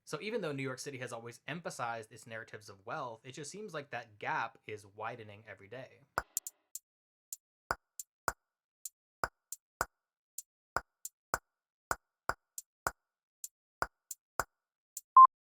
So even though New York City has always emphasized its narratives of wealth, it just seems like that gap is widening every day.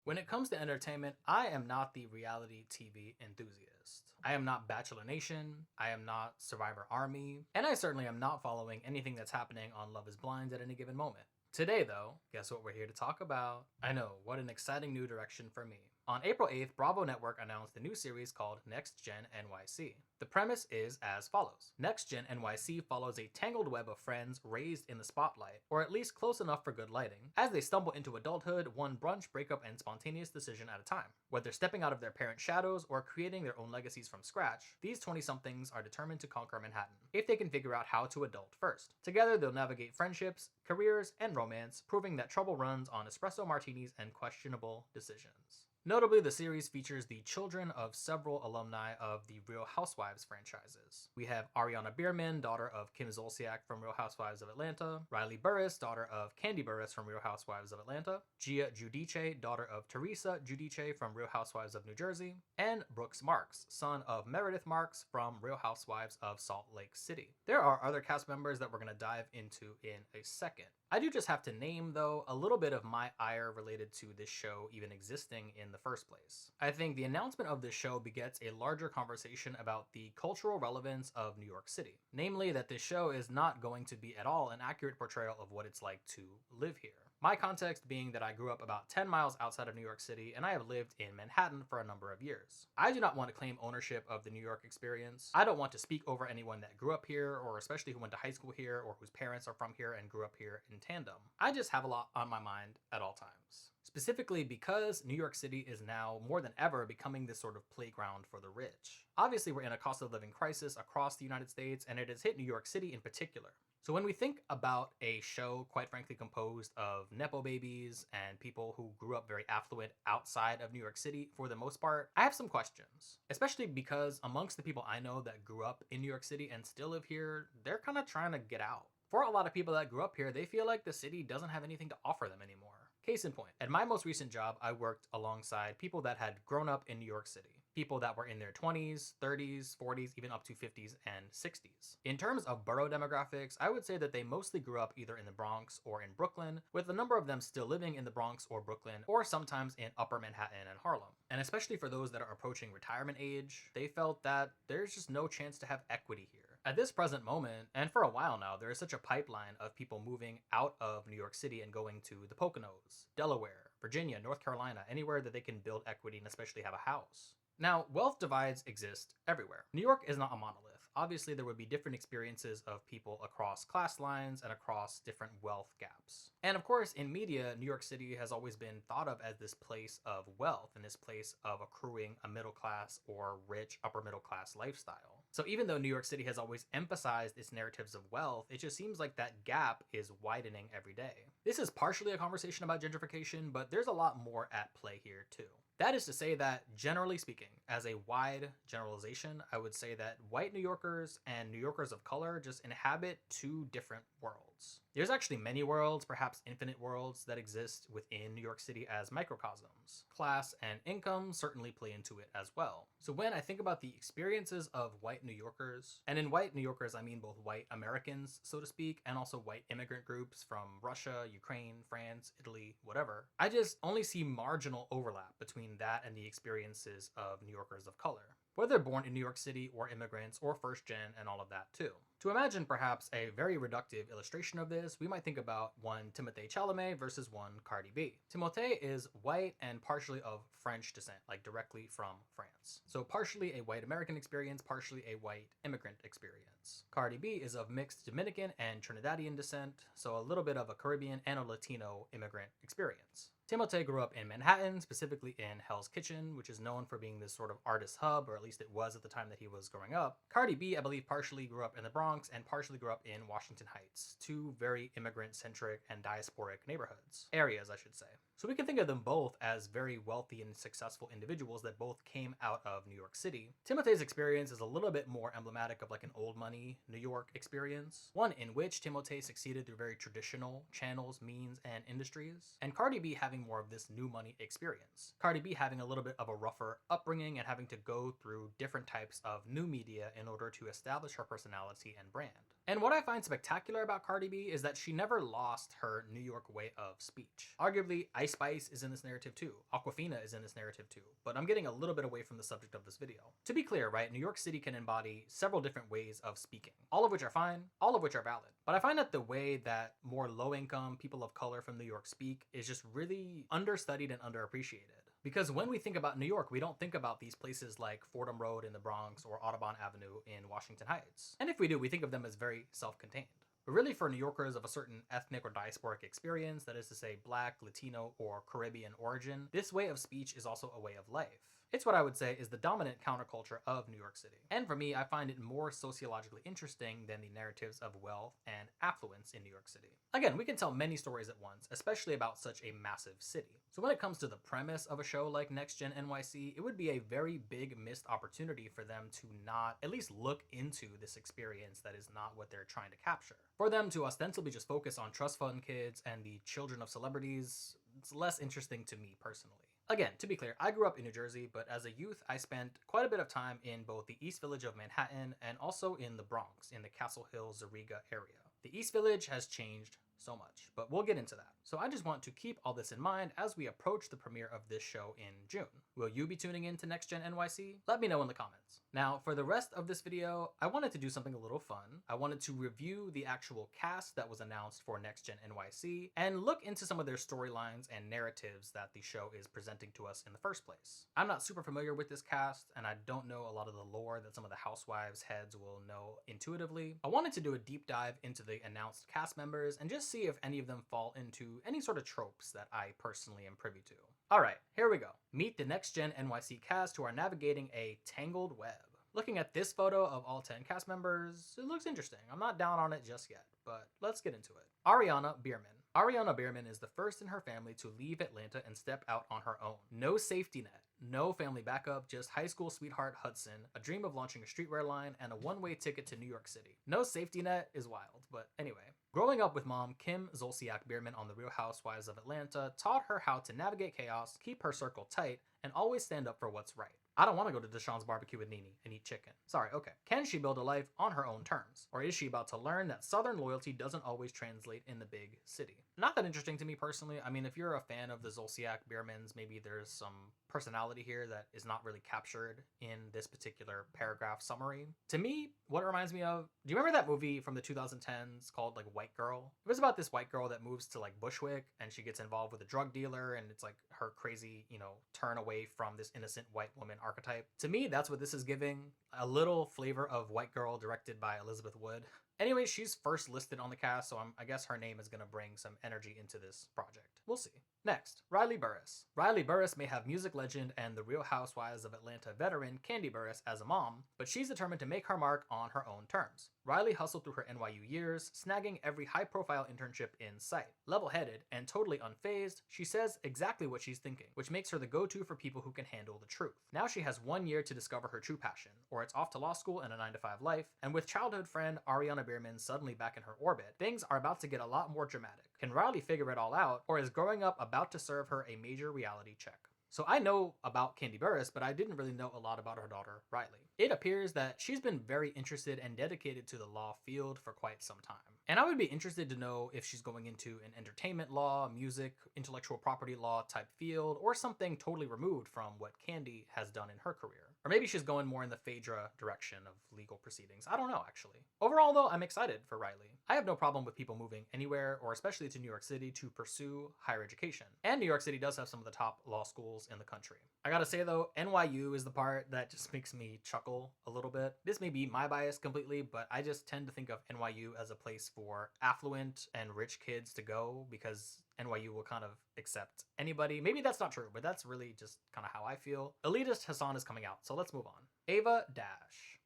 When it comes to entertainment, I am not the reality TV enthusiast. I am not Bachelor Nation, I am not Survivor Army, and I certainly am not following anything that's happening on Love is Blind at any given moment. Today, though, guess what we're here to talk about? I know, what an exciting new direction for me. On April 8th, Bravo Network announced a new series called Next Gen NYC. The premise is as follows. Next Gen NYC follows a tangled web of friends raised in the spotlight, or at least close enough for good lighting, as they stumble into adulthood one brunch, breakup, and spontaneous decision at a time. Whether stepping out of their parents' shadows or creating their own legacies from scratch, these 20-somethings are determined to conquer Manhattan, if they can figure out how to adult first. Together, they'll navigate friendships, careers, and romance, proving that trouble runs on espresso martinis and questionable decisions. Notably, the series features the children of several alumni of the Real Housewives franchises. We have Ariana Bierman, daughter of Kim Zolciak from Real Housewives of Atlanta, Riley Burris, daughter of Candy Burris from Real Housewives of Atlanta, Gia Giudice, daughter of Teresa Giudice from Real Housewives of New Jersey, and Brooks Marks, son of Meredith Marks from Real Housewives of Salt Lake City. There are other cast members that we're going to dive into in a second. I do just have to name, though, a little bit of my ire related to this show even existing in the first place. I think the announcement of this show begets a larger conversation about the cultural relevance of New York City. Namely, that this show is not going to be at all an accurate portrayal of what it's like to live here. My context being that I grew up about 10 miles outside of New York City, and I have lived in Manhattan for a number of years. I do not want to claim ownership of the New York experience. I don't want to speak over anyone that grew up here, or especially who went to high school here, or whose parents are from here and grew up here in tandem. I just have a lot on my mind at all times. Specifically because New York City is now more than ever becoming this sort of playground for the rich. Obviously, we're in a cost of living crisis across the United States, and it has hit New York City in particular. So when we think about a show, quite frankly, composed of Nepo babies and people who grew up very affluent outside of New York City, for the most part, I have some questions. Especially because amongst the people I know that grew up in New York City and still live here, they're kind of trying to get out. For a lot of people that grew up here, they feel like the city doesn't have anything to offer them anymore. Case in point, at my most recent job, I worked alongside people that had grown up in New York City. People that were in their 20s, 30s, 40s, even up to 50s and 60s. In terms of borough demographics, I would say that they mostly grew up either in the Bronx or in Brooklyn, with a number of them still living in the Bronx or Brooklyn, or sometimes in Upper Manhattan and Harlem. And especially for those that are approaching retirement age, they felt that there's just no chance to have equity here. At this present moment, and for a while now, there is such a pipeline of people moving out of New York City and going to the Poconos, Delaware, Virginia, North Carolina, anywhere that they can build equity and especially have a house. Now, wealth divides exist everywhere. New York is not a monolith. Obviously, there would be different experiences of people across class lines and across different wealth gaps. And of course, in media, New York City has always been thought of as this place of wealth and this place of accruing a middle class or rich upper middle class lifestyle. So even though New York City has always emphasized its narratives of wealth, it just seems like that gap is widening every day. This is partially a conversation about gentrification, but there's a lot more at play here too. That is to say that, generally speaking, as a wide generalization, I would say that white New Yorkers and New Yorkers of color just inhabit two different worlds. There's actually many worlds, perhaps infinite worlds, that exist within New York City as microcosms. Class and income certainly play into it as well. So when I think about the experiences of white New Yorkers, and in white New Yorkers I mean both white Americans, so to speak, and also white immigrant groups from Russia, Ukraine, France, Italy, whatever, I just only see marginal overlap between that and the experiences of New Yorkers of color, whether born in New York City or immigrants or first gen and all of that too. To imagine perhaps a very reductive illustration of this, we might think about one Timothée Chalamet versus one Cardi B. Timothée is white and partially of French descent, like directly from France. So partially a white American experience, partially a white immigrant experience. Cardi B is of mixed Dominican and Trinidadian descent, so a little bit of a Caribbean and a Latino immigrant experience. Timothée grew up in Manhattan, specifically in Hell's Kitchen, which is known for being this sort of artist hub, or at least it was at the time that he was growing up. Cardi B, I believe, partially grew up in the Bronx and partially grew up in Washington Heights, two very immigrant-centric and diasporic neighborhoods. Areas, I should say. So we can think of them both as very wealthy and successful individuals that both came out of New York City. Timothée's experience is a little bit more emblematic of like an old money New York experience, one in which Timothée succeeded through very traditional channels, means, and industries, and Cardi B having more of this new money experience. Cardi B having a little bit of a rougher upbringing and having to go through different types of new media in order to establish her personality and brand. And what I find spectacular about Cardi B is that she never lost her New York way of speech. Arguably, Ice Spice is in this narrative too. Aquafina is in this narrative too. But I'm getting a little bit away from the subject of this video. To be clear, right, New York City can embody several different ways of speaking, all of which are fine, all of which are valid. But I find that the way that more low-income people of color from New York speak is just really understudied and underappreciated. Because when we think about New York, we don't think about these places like Fordham Road in the Bronx or Audubon Avenue in Washington Heights. And if we do, we think of them as very self-contained. But really for New Yorkers of a certain ethnic or diasporic experience, that is to say Black, Latino, or Caribbean origin, this way of speech is also a way of life. It's what I would say is the dominant counterculture of New York City. And for me, I find it more sociologically interesting than the narratives of wealth and affluence in New York City. Again, we can tell many stories at once, especially about such a massive city. So when it comes to the premise of a show like Next Gen NYC, it would be a very big missed opportunity for them to not at least look into this experience that is not what they're trying to capture. For them to ostensibly just focus on trust fund kids and the children of celebrities, it's less interesting to me personally. Again, to be clear, I grew up in New Jersey, but as a youth, I spent quite a bit of time in both the East Village of Manhattan and also in the Bronx, in the Castle Hill, Zariga area. The East Village has changed so much, but we'll get into that. So I just want to keep all this in mind as we approach the premiere of this show in June. Will you be tuning in to Next Gen NYC? Let me know in the comments. Now, for the rest of this video, I wanted to do something a little fun. I wanted to review the actual cast that was announced for Next Gen NYC and look into some of their storylines and narratives that the show is presenting to us in the first place. I'm not super familiar with this cast, and I don't know a lot of the lore that some of the housewives heads will know intuitively. I wanted to do a deep dive into the announced cast members and just see if any of them fall into any sort of tropes that I personally am privy to. Alright, here we go. Meet the Next Gen NYC cast who are navigating a tangled web. Looking at this photo of all 10 cast members, it looks interesting. I'm not down on it just yet, but let's get into it. Ariana Bierman. Ariana Bierman is the first in her family to leave Atlanta and step out on her own. No safety net, no family backup, just high school sweetheart Hudson, a dream of launching a streetwear line, and a one-way ticket to New York City. No safety net is wild, but anyway. Growing up with mom, Kim Zolciak Bierman on The Real Housewives of Atlanta taught her how to navigate chaos, keep her circle tight, and always stand up for what's right. I don't want to go to Deshaun's barbecue with Nene and eat chicken. Sorry, okay. Can she build a life on her own terms? Or is she about to learn that Southern loyalty doesn't always translate in the big city? Not that interesting to me personally. I mean, if you're a fan of the Zolciak Biermans, maybe there's some personality here that is not really captured in this particular paragraph summary. To me, what it reminds me of, do you remember that movie from the 2010s called like White Girl? It was about this white girl that moves to like Bushwick and she gets involved with a drug dealer and it's like her crazy, turn away from this innocent white woman archetype. To me, that's what this is giving. A little flavor of White Girl directed by Elizabeth Wood. Anyway, she's first listed on the cast, so I guess her name is going to bring some energy into this project. We'll see. Next, Riley Burruss. Riley Burruss may have music legend and The Real Housewives of Atlanta veteran Kandi Burruss as a mom, but she's determined to make her mark on her own terms. Riley hustled through her NYU years, snagging every high-profile internship in sight. Level-headed and totally unfazed, she says exactly what she's thinking, which makes her the go-to for people who can handle the truth. Now she has 1 year to discover her true passion, or it's off to law school and a 9-to-5 life, and with childhood friend Ariana Bierman suddenly back in her orbit, things are about to get a lot more dramatic. Can Riley figure it all out, or is growing up about to serve her a major reality check? So I know about Kandi Burruss, but I didn't really know a lot about her daughter, Riley. It appears that she's been very interested and dedicated to the law field for quite some time. And I would be interested to know if she's going into an entertainment law, music, intellectual property law type field, or something totally removed from what Kandi has done in her career. Or maybe she's going more in the Phaedra direction of legal proceedings. I don't know, actually. Overall, though, I'm excited for Riley. I have no problem with people moving anywhere, or especially to New York City, to pursue higher education. And New York City does have some of the top law schools in the country. I gotta say, though, NYU is the part that just makes me chuckle a little bit. This may be my bias completely, but I just tend to think of NYU as a place for affluent and rich kids to go because NYU will kind of accept anybody. Maybe that's not true, but that's really just kind of how I feel. Elitist Hassan is coming out, so let's move on. Ava Dash.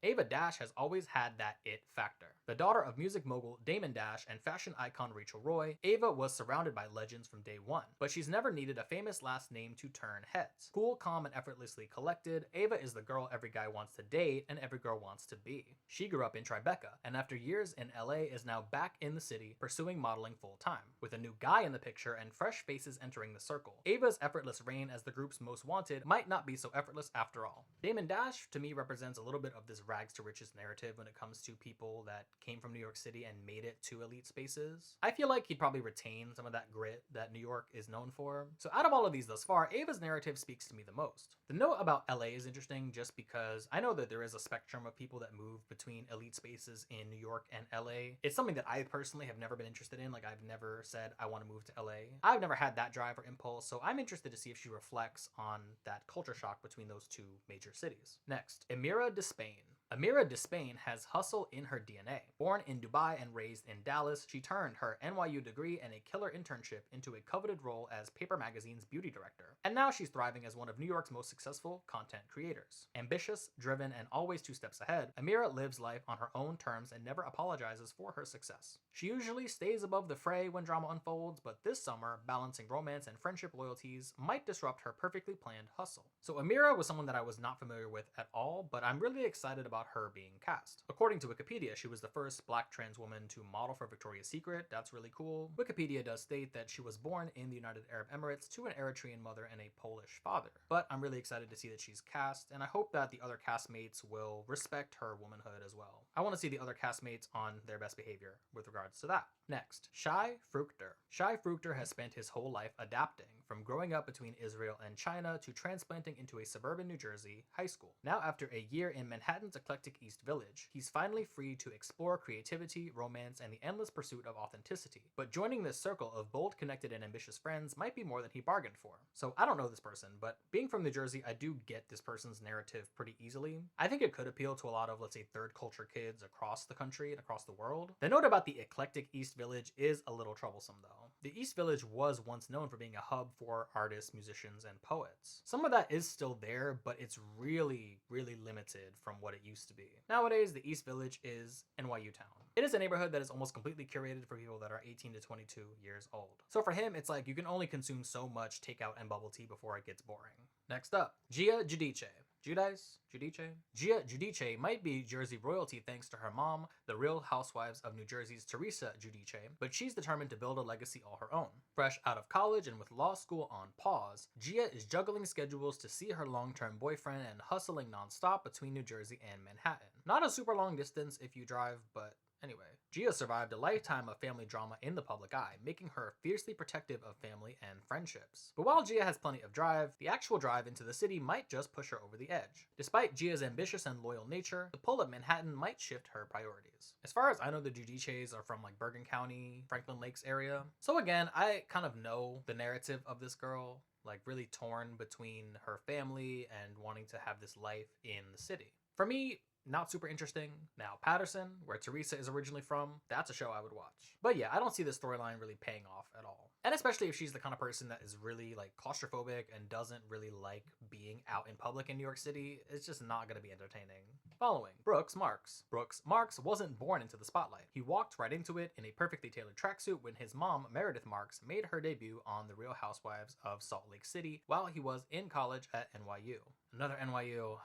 Ava Dash has always had that it factor. The daughter of music mogul Damon Dash and fashion icon Rachel Roy, Ava was surrounded by legends from day one, but she's never needed a famous last name to turn heads. Cool, calm, and effortlessly collected, Ava is the girl every guy wants to date and every girl wants to be. She grew up in Tribeca, and after years in LA is now back in the city pursuing modeling full time, with a new guy in the picture and fresh faces faces entering the circle. Ava's effortless reign as the group's most wanted might not be so effortless after all. Damon Dash, to me, represents a little bit of this rags to riches narrative when it comes to people that came from New York City and made it to elite spaces. I feel like he'd probably retain some of that grit that New York is known for. So out of all of these thus far, Ava's narrative speaks to me the most. The note about LA is interesting just because I know that there is a spectrum of people that move between elite spaces in New York and LA. It's something that I personally have never been interested in. Like, I've never said I want to move to LA. I've never had that drive or impulse, so I'm interested to see if she reflects on that culture shock between those two major cities. Next, Amira Despain. Amira Despain has hustle in her DNA. Born in Dubai and raised in Dallas, she turned her NYU degree and a killer internship into a coveted role as Paper Magazine's beauty director. And now she's thriving as one of New York's most successful content creators. Ambitious, driven, and always 2 steps ahead, Amira lives life on her own terms and never apologizes for her success. She usually stays above the fray when drama unfolds, but this summer, balancing romance and friendship loyalties might disrupt her perfectly planned hustle. So Amira was someone that I was not familiar with at all, but I'm really excited about her being cast. According to Wikipedia, she was the first black trans woman to model for Victoria's Secret. That's really cool. Wikipedia does state that she was born in the United Arab Emirates to an Eritrean mother and a Polish father. But I'm really excited to see that she's cast, and I hope that the other castmates will respect her womanhood as well. I want to see the other castmates on their best behavior with regards to that. Next, Shai Fruchter. Shai Fruchter has spent his whole life adapting, from growing up between Israel and China to transplanting into a suburban New Jersey high school. Now, after a year in Manhattan's eclectic East Village, he's finally free to explore creativity, romance, and the endless pursuit of authenticity. But joining this circle of bold, connected, and ambitious friends might be more than he bargained for. So I don't know this person, but being from New Jersey, I do get this person's narrative pretty easily. I think it could appeal to a lot of, let's say, third culture kids across the country and across the world. The note about the eclectic East Village is a little troublesome though. The East Village was once known for being a hub for artists, musicians, and poets. Some of that is still there, but it's really, really limited from what it used to be. Nowadays, the East Village is NYU town. It is a neighborhood that is almost completely curated for people that are 18 to 22 years old. So for him, it's like you can only consume so much takeout and bubble tea before it gets boring. Next up, Gia Giudice. Gia Giudice might be Jersey royalty thanks to her mom, the Real Housewives of New Jersey's Teresa Giudice, but she's determined to build a legacy all her own. Fresh out of college and with law school on pause, Gia is juggling schedules to see her long-term boyfriend and hustling nonstop between New Jersey and Manhattan. Not a super long distance if you drive, but anyway, Gia survived a lifetime of family drama in the public eye, making her fiercely protective of family and friendships. But while Gia has plenty of drive, the actual drive into the city might just push her over the edge. Despite Gia's ambitious and loyal nature, the pull of Manhattan might shift her priorities. As far as I know, the Giudices are from like Bergen County, Franklin Lakes area. So again, I kind of know the narrative of this girl, like really torn between her family and wanting to have this life in the city. For me, not super interesting. Now, Patterson, where Teresa is originally from, that's a show I would watch. But yeah, I don't see this storyline really paying off at all. And especially if she's the kind of person that is really like claustrophobic and doesn't really like being out in public in New York City, it's just not gonna be entertaining. Following, Brooks Marks. Brooks Marks wasn't born into the spotlight. He walked right into it in a perfectly tailored tracksuit when his mom, Meredith Marks, made her debut on The Real Housewives of Salt Lake City while he was in college at NYU. Another NYU.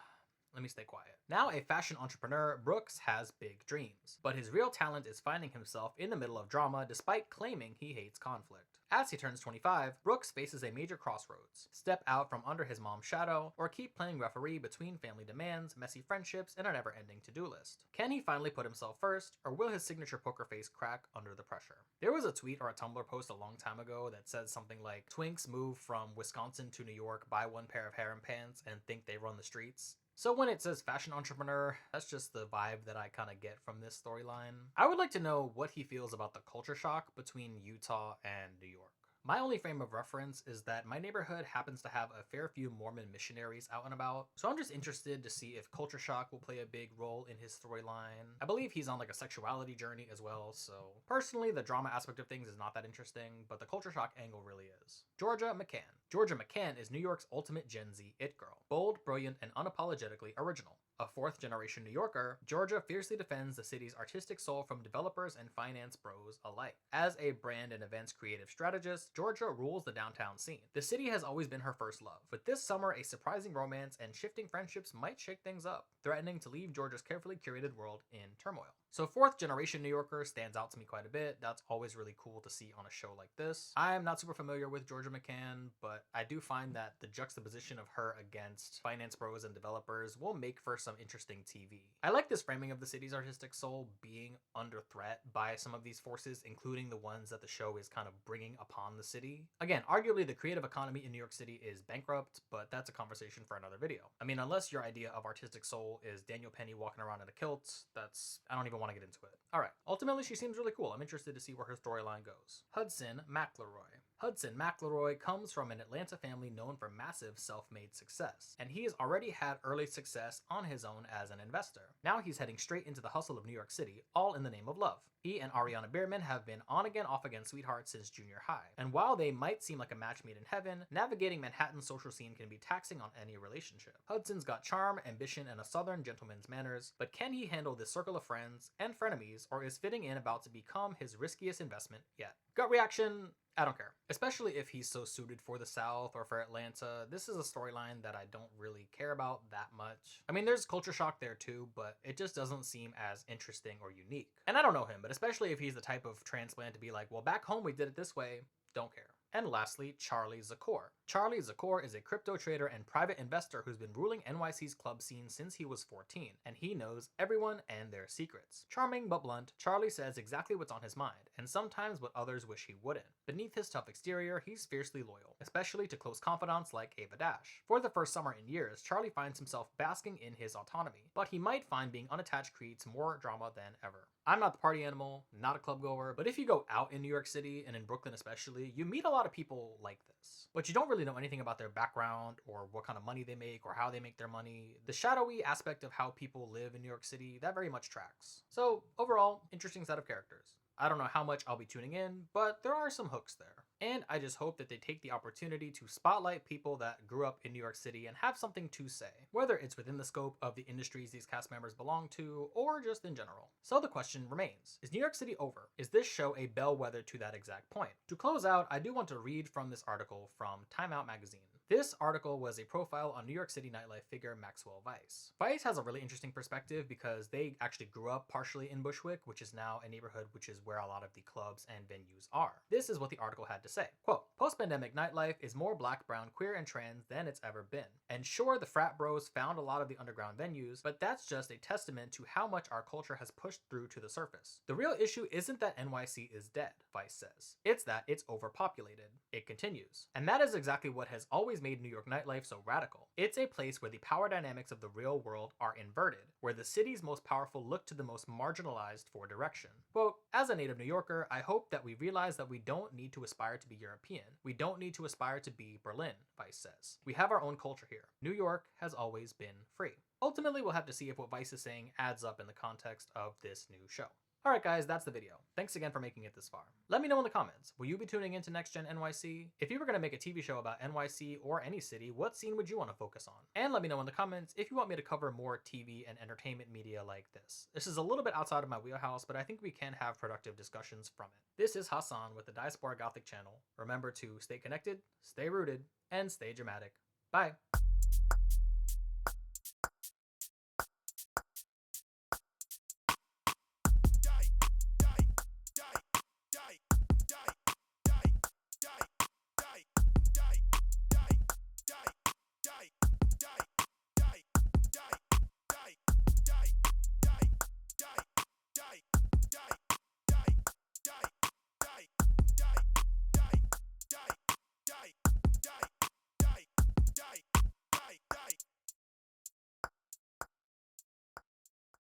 Let me stay quiet. Now a fashion entrepreneur, Brooks has big dreams, but his real talent is finding himself in the middle of drama despite claiming he hates conflict. As he turns 25, Brooks faces a major crossroads. Step out from under his mom's shadow, or keep playing referee between family demands, messy friendships, and a never-ending to-do list. Can he finally put himself first, or will his signature poker face crack under the pressure? There was a tweet or a Tumblr post a long time ago that said something like, "Twinks move from Wisconsin to New York, buy one pair of harem pants, and think they run the streets." So when it says fashion entrepreneur, that's just the vibe that I kind of get from this storyline. I would like to know what he feels about the culture shock between Utah and New York. My only frame of reference is that my neighborhood happens to have a fair few Mormon missionaries out and about, so I'm just interested to see if culture shock will play a big role in his storyline. I believe he's on like a sexuality journey as well, so personally the drama aspect of things is not that interesting, but the culture shock angle really is. Georgia McCann. Georgia McCann is New York's ultimate Gen Z it girl. Bold, brilliant, and unapologetically original. A fourth-generation New Yorker, Georgia fiercely defends the city's artistic soul from developers and finance bros alike. As a brand and events creative strategist, Georgia rules the downtown scene. The city has always been her first love, but this summer a surprising romance and shifting friendships might shake things up, threatening to leave Georgia's carefully curated world in turmoil. So fourth generation New Yorker stands out to me quite a bit. That's always really cool to see on a show like this. I'm not super familiar with Georgia McCann, but I do find that the juxtaposition of her against finance bros and developers will make for some interesting TV. I like this framing of the city's artistic soul being under threat by some of these forces, including the ones that the show is kind of bringing upon the city. Again, arguably the creative economy in New York City is bankrupt, but that's a conversation for another video. I mean, unless your idea of artistic soul is Daniel Penny walking around in a kilt, I don't even want to get into it. Alright, ultimately she seems really cool. I'm interested to see where her storyline goes. Hudson McElroy. Hudson McElroy comes from an Atlanta family known for massive self-made success, and he has already had early success on his own as an investor. Now he's heading straight into the hustle of New York City, all in the name of love. He and Ariana Bierman have been on again, off again sweethearts since junior high, and while they might seem like a match made in heaven, navigating Manhattan's social scene can be taxing on any relationship. Hudson's got charm, ambition, and a southern gentleman's manners, but can he handle this circle of friends and frenemies, or is fitting in about to become his riskiest investment yet? Gut reaction, I don't care. Especially if he's so suited for the South or for Atlanta. This is a storyline that I don't really care about that much. I mean, there's culture shock there too, but it just doesn't seem as interesting or unique. And I don't know him, but especially if he's the type of transplant to be like, well, back home we did it this way, don't care. And lastly, Charlie Zakor. Charlie Zakor is a crypto trader and private investor who's been ruling NYC's club scene since he was 14, and he knows everyone and their secrets. Charming but blunt, Charlie says exactly what's on his mind, and sometimes what others wish he wouldn't. Beneath his tough exterior, he's fiercely loyal, especially to close confidants like Ava Dash. For the first summer in years, Charlie finds himself basking in his autonomy, but he might find being unattached creates more drama than ever. I'm not the party animal, not a club goer, but if you go out in New York City, and in Brooklyn especially, you meet a lot of people like this. But you don't really know anything about their background, or what kind of money they make, or how they make their money. The shadowy aspect of how people live in New York City, that very much tracks. So overall, interesting set of characters. I don't know how much I'll be tuning in, but there are some hooks there. And I just hope that they take the opportunity to spotlight people that grew up in New York City and have something to say, whether it's within the scope of the industries these cast members belong to, or just in general. So the question remains, is New York City over? Is this show a bellwether to that exact point? To close out, I do want to read from this article from TimeOut Magazine. This article was a profile on New York City nightlife figure Maxwell Vice. Vice has a really interesting perspective because they actually grew up partially in Bushwick, which is now a neighborhood which is where a lot of the clubs and venues are. This is what the article had to say. Quote, post-pandemic nightlife is more black, brown, queer, and trans than it's ever been. And sure, the frat bros found a lot of the underground venues, but that's just a testament to how much our culture has pushed through to the surface. The real issue isn't that NYC is dead, Vice says. It's that it's overpopulated. It continues. And that is exactly what has always made New York nightlife so radical. It's a place where the power dynamics of the real world are inverted, where the city's most powerful look to the most marginalized for direction. Quote, as a native New Yorker, I hope that we realize that we don't need to aspire to be European. We don't need to aspire to be Berlin, Vice says. We have our own culture here. New York has always been free. Ultimately, we'll have to see if what Vice is saying adds up in the context of this new show. Alright guys, that's the video. Thanks again for making it this far. Let me know in the comments, will you be tuning into Next Gen NYC? If you were going to make a TV show about NYC or any city, what scene would you want to focus on? And let me know in the comments if you want me to cover more TV and entertainment media like this. This is a little bit outside of my wheelhouse, but I think we can have productive discussions from it. This is Hassan with the Diaspora Gothic channel. Remember to stay connected, stay rooted, and stay dramatic. Bye!